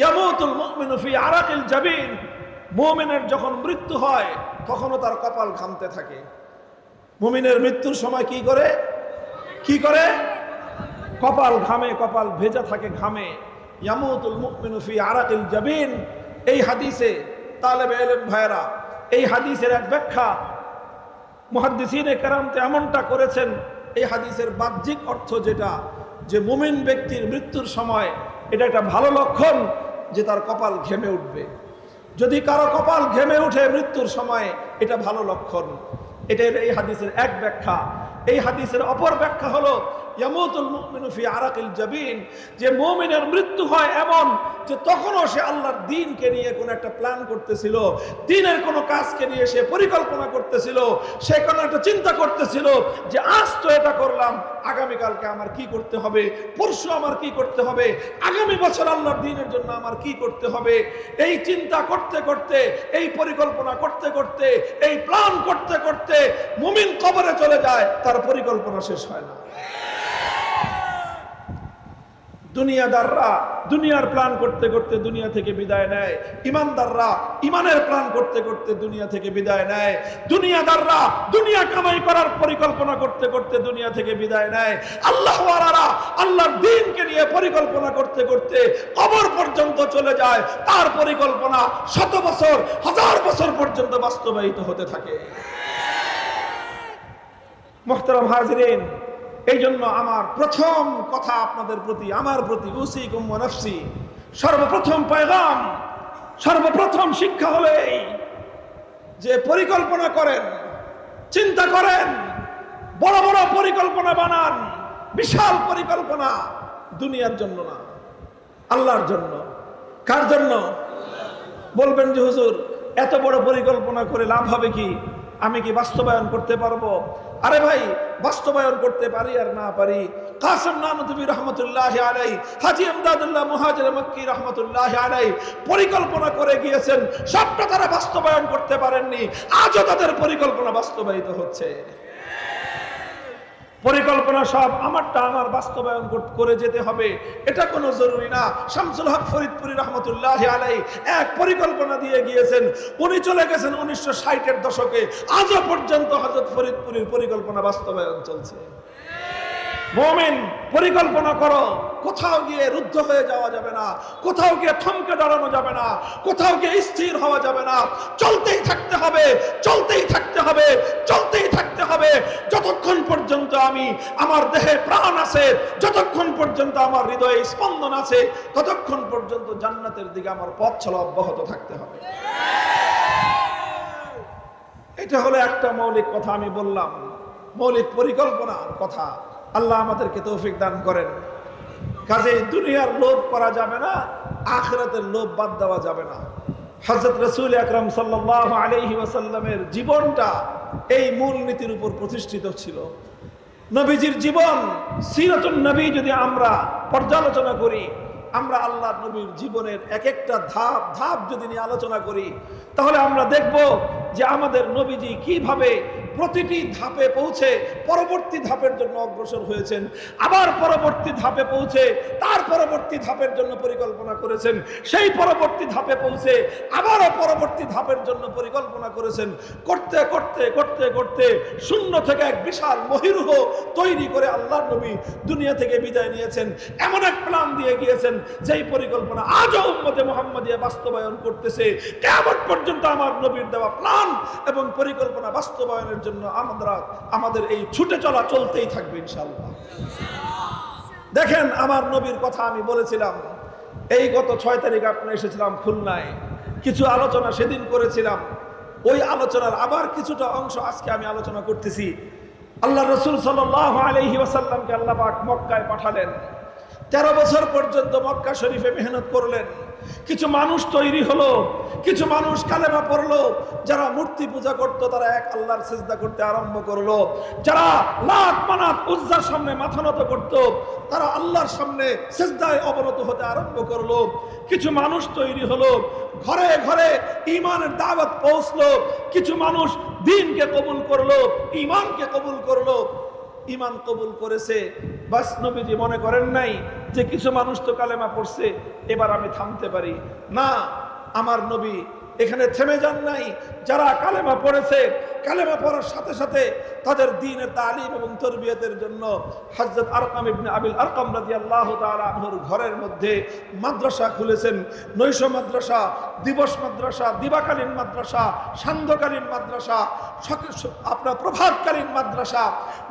ইয়ামুতুল মুমিনু ফি আরাকিল জাবিন, মুমিনের যখন মৃত্যু হয় তখনও তার কপাল ঘামতে থাকে। মুমিনের মৃত্যুর সময় কি করে কপাল ঘামে, কপাল ভেজা থাকে ঘামে। ইয়ামুতুল মুমিনু ফি আরাকিল জাবিন, এই হাদিসে তালেবে ইলম ভাইরা, এই হাদিসের এক ব্যাখ্যা মুহাদ্দিসিনে কেরামতে এমনটা করেছেন, এই হাদিসের বাহ্যিক অর্থ যেটা, যে মুমিন ব্যক্তির মৃত্যুর সময় এটা একটা ভালো লক্ষণ যে তার কপাল ঘেমে উঠবে। যদি কারো কপাল ঘেমে উঠে মৃত্যুর সময়, এটা ভালো লক্ষণ। এটার এই হাদিসের এক ব্যাখ্যা। এই হাদিসের অপর ব্যাখ্যা হলো ইয়ামুতুল মুমিনু ফি আরাকিল জাবিন, যে মুমিনের মৃত্যু হয় এমন যে তখনও সে আল্লাহর দ্বীনকে নিয়ে কোনো একটা প্ল্যান করতেছিল, দ্বীনের কোনো কাজকে নিয়ে সে পরিকল্পনা করতেছিল, সে কোনো একটা চিন্তা করতেছিল যে আজ তো এটা করলাম, আগামীকালকে আমার কি করতে হবে, পরশু আমার কি করতে হবে, আগামী বছর আল্লাহর দ্বীনের জন্য আমার কি করতে হবে। এই চিন্তা করতে করতে, এই পরিকল্পনা করতে করতে, এই প্ল্যান করতে করতে মুমিন কবরে চলে যায়, তার পরিকল্পনা শেষ হয় না। দুনিয়াদাররা দুনিয়ার প্ল্যান করতে করতে দুনিয়া থেকে বিদায় নেয়, ইমানদাররা ইমানের প্ল্যান করতে করতে দুনিয়া থেকে বিদায় নেয়। দুনিয়াদাররা দুনিয়া কামাই করার পরিকল্পনা করতে করতে দুনিয়া থেকে বিদায় নেয়। আল্লাহওয়ালারা আল্লাহর দ্বীনকে নিয়ে পরিকল্পনা করতে করতে কবর পর্যন্ত চলে যায়, তার পরিকল্পনা 100 বছর 1000 বছর পর্যন্ত বাস্তবায়িত হতে থাকে। মুহতারাম হাজিরিন, এই জন্য আমার প্রথম কথা আপনাদের প্রতি, আমার প্রতি, উসিকুম ওয়া নাফসি, সর্বপ্রথম পয়গাম, সর্বপ্রথম শিক্ষা হলো এই যে পরিকল্পনা করেন, চিন্তা করেন, বড় বড় পরিকল্পনা বানান, বিশাল পরিকল্পনা, দুনিয়ার জন্য না, আল্লাহর জন্য। কার জন্য? বলবেন যে হুজুর এত বড় পরিকল্পনা করে লাভ হবে কি, আমি কি বাস্তবায়ন করতে পারবো? আরে ভাই, বাস্তবায়ন করতে পারি আর না পারি, কাসেম নানুতুবি রহমতুল্লাহ আলাইহি, হাজী ইমদাদুল্লাহ মুহাজির মক্কি রহমতুল্লাহ আলাইহি পরিকল্পনা করে গিয়েছেন, সবটা তারা বাস্তবায়ন করতে পারেননি, আজও তাদের পরিকল্পনা বাস্তবায়িত হচ্ছে। পরিকল্পনা সব আমারটা আমার বাস্তবায়ন করে যেতে হবে এটা কোনো জরুরি না। শামসুল হক ফরিদপুরি রহমতুল্লাহ আলাইহি এক পরিকল্পনা দিয়ে গিয়েছেন, উনি চলে গেছেন 1960-এর দশকে, আজও পর্যন্ত হযরত ফরিদপুরির পরিকল্পনা বাস্তবায়ন চলছে। মুমিন পরিকল্পনা করো, কোথাও গিয়ে রুদ্ধ হয়ে যাওয়া যাবে না, কোথাও গিয়ে থমকে দাঁড়ানো যাবে না, কোথাও গিয়ে স্থির হওয়া যাবে না, চলতেই থাকতে হবে, চলতেই থাকতে হবে, চলতেই থাকতে হবে, যতক্ষণ পর্যন্ত আমার দেহে প্রাণ আছে, যতক্ষণ পর্যন্ত আমার হৃদয়ে স্পন্দন আছে, ততক্ষণ পর্যন্ত জান্নাতের দিকে আমার পথ চলা অব্যাহত থাকতে হবে। এটা হলো একটা মৌলিক কথা আমি বললাম, মৌলিক পরিকল্পনার কথা। আল্লাহ আমাদেরকে তৌফিক দান করেন। কাজে দুনিয়ার লোভ করা যাবে না, আখিরাতের লোভ বাদ দেওয়া যাবে না। হযরত রাসূল আকরাম সাল্লাল্লাহু আলাইহি ওয়াসাল্লামের জীবনটা এই মূল নীতির উপর প্রতিষ্ঠিত ছিল। নবীজির জীবন, সিরাতুন নবী যদি আমরা পর্যালোচনা করি, আমরা আল্লাহর নবীর জীবনের এক একটা ধাপ ধাপ যদি নিয়ে আলোচনা করি, তাহলে আমরা দেখব যে আমাদের নবীজি কিভাবে প্রতিটি ধাপে পৌঁছে পরবর্তী ধাপের জন্য অগ্রসর হয়েছেন, আবার পরবর্তী ধাপে পৌঁছে তার পরবর্তী ধাপের জন্য পরিকল্পনা করেছেন, সেই পরবর্তী ধাপে পৌঁছে আবারও পরবর্তী ধাপের জন্য পরিকল্পনা করেছেন। করতে করতে করতে করতে শূন্য থেকে এক বিশাল মহিরুহ তৈরি করে আল্লাহর নবী দুনিয়া থেকে বিদায় নিয়েছেন। এমন এক প্ল্যান দিয়ে গিয়েছেন যেই পরিকল্পনা আজও উম্মতে মুহাম্মাদিয়া বাস্তবায়ন করতেছে। কিয়ামত পর্যন্ত আমার নবীর দেওয়া প্ল্যান এবং পরিকল্পনা বাস্তবায়নের জন্য আমাদের এই ছুটে চলা চলতেই থাকবে ইনশাআল্লাহ। দেখেন, আমার নবীর কথা আমি বলেছিলাম, এই গত 6 তারিখ আপনি এসেছিলাম খুলনায়, কিছু আলোচনা সেদিন করেছিলাম, ওই আলোচনার আবার কিছুটা অংশ আজকে আমি আলোচনা করতেছি। আল্লাহ রাসূল সাল্লাল্লাহু আলাইহি ওয়াসাল্লামকে আল্লাহ পাক মক্কায় পাঠালেন। 13 বছর পর্যন্ত মক্কা শরীফে মেহনত করলেন। কিছু মানুষ তৈরি হলো, কিছু মানুষ কালেমা পড়লো, যারা মূর্তি পূজা করত তারা এক আল্লাহর সিজদা করতে আরম্ভ করলো, যারা লাত মানাত উজ্জার সামনে মাথা নত করত তারা আল্লাহর সামনে সিজদায় অবনত হতে আরম্ভ করলো। কিছু মানুষ তৈরি হলো, ঘরে ঘরে ঈমানের দাওয়াত পৌঁছলো, কিছু মানুষ দ্বীনকে কবুল করলো, ঈমানকে কবুল করলো। ঈমান কবুল করেছে, বাস নবীজি মনে করেন নাই যে কিছু মানুষ তো কালেমা পড়ছে, এবার আমি থামতে পারি না। আমার নবী এখানে থেমে যান নাই। যারা কালেমা পড়েছে, কালেমা পড়ার সাথে সাথে তাদের দ্বীনের তালিম এবং তরবিয়তের জন্য হযরত আরকাম ইবনে আবিল আরকাম রাদিয়াল্লাহু তাআলা আনহুর ঘরের মধ্যে মাদ্রাসা খুলেছেন। নৈশ মাদ্রাসা, দিবস মাদ্রাসা, দিবাকালীন মাদ্রাসা, সান্ধ্যকালীন মাদ্রাসা, আপনার প্রভাতকালীন মাদ্রাসা,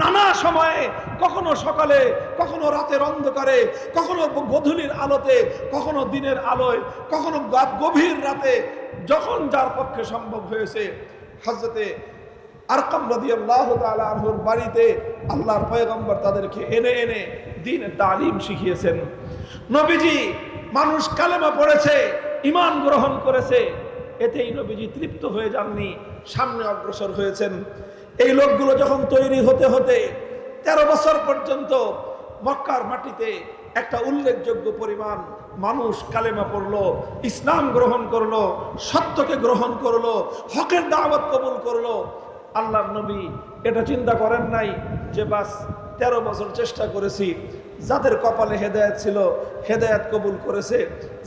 নানা সময়ে, কখনো সকালে, কখনো রাতের অন্ধকারে, কখনো গধূলির আলোতে, কখনো দিনের আলোয়, কখনো গভীর রাতে, যখন যার পক্ষে সম্ভব হয়েছে হযরতে আরকাম রাদিয়াল্লাহু তাআলা আনহুর বাড়িতে আল্লাহর পয়গম্বর তাদেরকে এনে এনে দ্বীনের তালিম শিখিয়েছেন। নবীজি মানুষ কালেমা পড়েছে, ঈমান গ্রহণ করেছে, এতেই নবীজি তৃপ্ত হয়ে যাননি, সামনে অগ্রসর হয়েছেন। এই লোকগুলো যখন তৈরি হতে হতে 13 বছর পর্যন্ত মক্কার মাটিতে একটা উল্লেখযোগ্য পরিমাণ মানুষ কালেমা পড়লো, ইসলাম গ্রহণ করলো, সত্যকে গ্রহণ করলো, হকের দাওয়াত কবুল করলো। আল্লাহর নবী এটা চিন্তা করেন নাই যে বাস 13 বছর চেষ্টা করেছি, যাদের কপালে হেদায়েত ছিল হেদায়েত কবুল করেছে,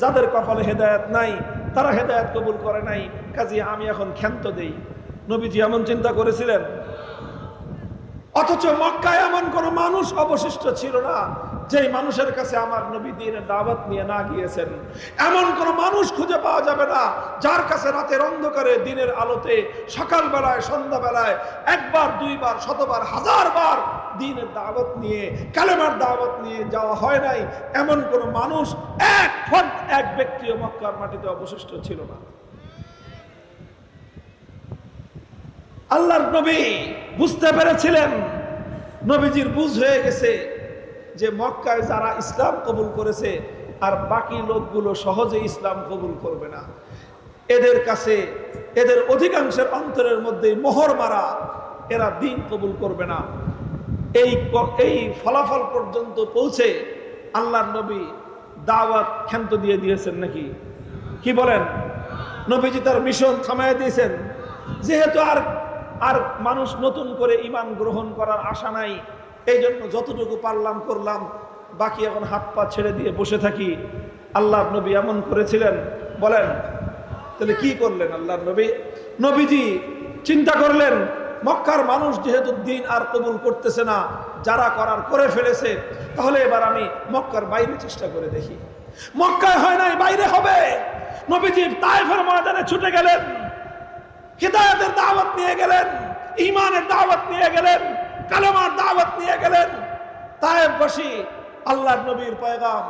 যাদের কপালে হেদায়েত নাই তারা হেদায়েত কবুল করে নাই, কাজে আমি এখন ক্ষান্ত দেই। নবীজি এমন চিন্তা করেছিলেন? অথচ মক্কায় এমন কোন মানুষ অবশিষ্ট ছিল না যেই মানুষের কাছে আমার নবী দ্বীনের দাওয়াত নিয়ে না গিয়েছেন। এমন কোন মানুষ খুঁজে পাওয়া যাবে না যার কাছে রাতের অন্ধকারে, দিনের আলোতে, সকালবেলায়, সন্ধ্যাবেলায় একবার, দুইবার, শতবার, হাজারবার দ্বীনের দাওয়াত নিয়ে, কালেমার দাওয়াত নিয়ে যাওয়া হয় নাই। এমন কোন মানুষ, এক ব্যক্তিও মক্কার মাটিতে অবশিষ্ট ছিল না। আল্লাহর নবী বুঝতে পেরেছিলেন, নবীজির বুঝ হয়ে গেছে যে মক্কায় যারা ইসলাম কবুল করেছে আর বাকি লোকগুলো সহজে ইসলাম কবুল করবে না। এদের কাছে, এদের অধিকাংশের অন্তরের মধ্যে মোহর মারা, এরা দ্বীন কবুল করবে না। এই ফলাফল পর্যন্ত পৌঁছে আল্লাহর নবী দাওয়াত ক্ষান্ত দিয়ে দিয়েছেন নাকি? কি বলেন? নবীজি তার মিশন থামায় দিয়েছেন। যেহেতু আর মানুষ নতুন করে ঈমান গ্রহণ করার আশা নাই, এই জন্য যতটুকু পারলাম করলাম, বাকি এখন হাত পা ছেড়ে দিয়ে বসে থাকি। আল্লাহর নবী এমন করেছিলেন? বলেন। তাহলে কি করলেন আল্লাহর নবী? নবীজি চিন্তা করলেন, মক্কার মানুষ যেহেতু দ্বীন আর কবুল করতেছে না, যারা করার করে ফেলেছে, তাহলে এবার আমি মক্কার বাইরে চেষ্টা করে দেখি। মক্কায় হয় নাই, বাইরে হবে। নবীজি তায়েফের ময়দানে ছুটে গেলেন, হিদায়াতের দাওয়াত নিয়ে গেলেন, ঈমানের দাওয়াত নিয়ে গেলেন, কালেমার দাওয়াত নিয়ে গেলেন। তায়েফবাসী আল্লাহর নবীর পয়গাম,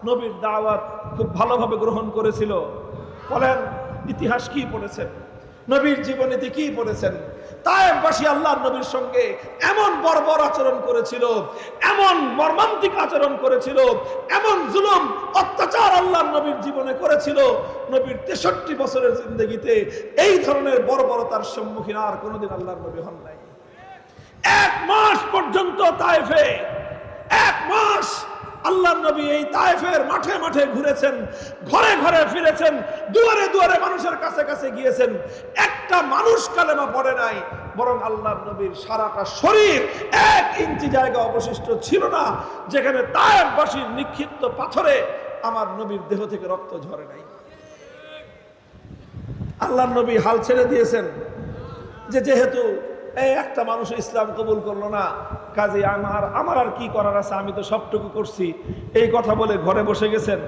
নবীর দাওয়াত খুব ভালোভাবে গ্রহণ করেছিল। বলেন, ইতিহাস কি পড়েছেন? নবীর জীবনীতে কি পড়েছেন? তায়েফবাসী আল্লাহর নবীর সঙ্গে এমন বর্বর আচরণ করেছিল, এমন মর্মান্তিক আচরণ করেছিল, এমন জুলুম অত্যাচার আল্লাহর নবীর জীবনে করেছিল। নবীর 63 বছরের জিন্দেগিতে এই ধরনের বর্বরতার সম্মুখীন আর কোনোদিন আল্লাহর নবী হন নাই। 1 মাস পর্যন্ত তায়েফে, 1 মাস আল্লাহর নবী এই তায়েফের মাঠে মাঠে ঘুরেছেন, ঘরে ঘরে ফিরেছেন, দুয়ারে দুয়ারে মানুষের কাছে কাছে গিয়েছেন। একটা মানুষ কালেমা পড়ে নাই, বরং আল্লাহর নবীর সারাটা শরীর 1 ইঞ্চি জায়গা অবশিষ্ট ছিল না যেখানে তায়েফবাসীর নিক্ষিপ্ত পাথরে আমার নবীর দেহ থেকে রক্ত ঝরে নাই। আল্লাহর নবী হাল ছেড়ে দিয়েছেন যে যেহেতু এই একটা মানুষ ইসলাম কবুল করলো না, কাজে আমার আর কি করার আছে, আমি তো সবটুকু করছি, এই কথা বলে ঘরে বসে গেছেন।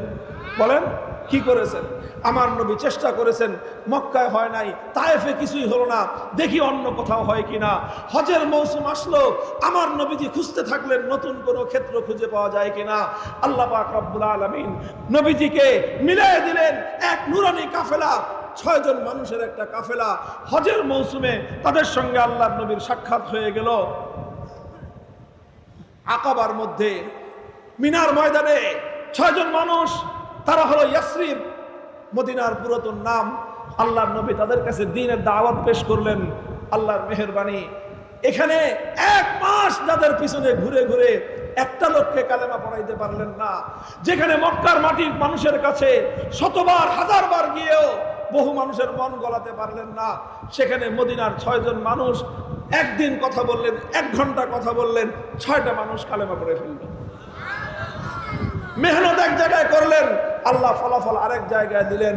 বলেন, কি করেছেন? আমার নবী চেষ্টা করেছেন, মক্কায় হয় নাই, তায়েফে কিছুই হলো না, দেখি অন্য কোথাও হয় কিনা। হজের মৌসুম আসলো, আমার নবীজি খুঁজতে থাকলেন নতুন কোনো ক্ষেত্র খুঁজে পাওয়া যায় কিনা। আল্লাহ পাক রব্বুল আলামিন নবীজিকে মিলিয়ে দিলেন এক নুরানি কাফেলা, 6 জন মানুষের একটা কাফেলা। হজের মৌসুমে তাদের সঙ্গে আল্লাহর নবীর সাক্ষাৎ হয়ে গেল। আকাবার মধ্যে মিনার ময়দানে 6 জন মানুষ, তারা হলো ইয়াসরিব, মদিনার পুরাতন নাম। আল্লাহর নবী তাদের কাছে দ্বীনের দাওয়াত পেশ করলেন। আল্লাহর মেহেরবানি, এখানে 1 মাস যাদের পিছনে ঘুরে ঘুরে একটা লোককে কালেমা পড়াইতে পারলেন না, যেখানে মক্কার মাটির মানুষের কাছে শতবার, হাজারবার গিয়েও বহু মানুষের মন গলাতে পারলেন না, সেখানে মদিনার 6 জন মানুষ একদিন কথা বললেন, 1 ঘন্টা কথা বললেন, 6টা মানুষ কালেমা পড়ে ফেলল। মেহনত এক জায়গায় করলেন, আল্লাহ ফলাফল আরেক জায়গায় দিলেন।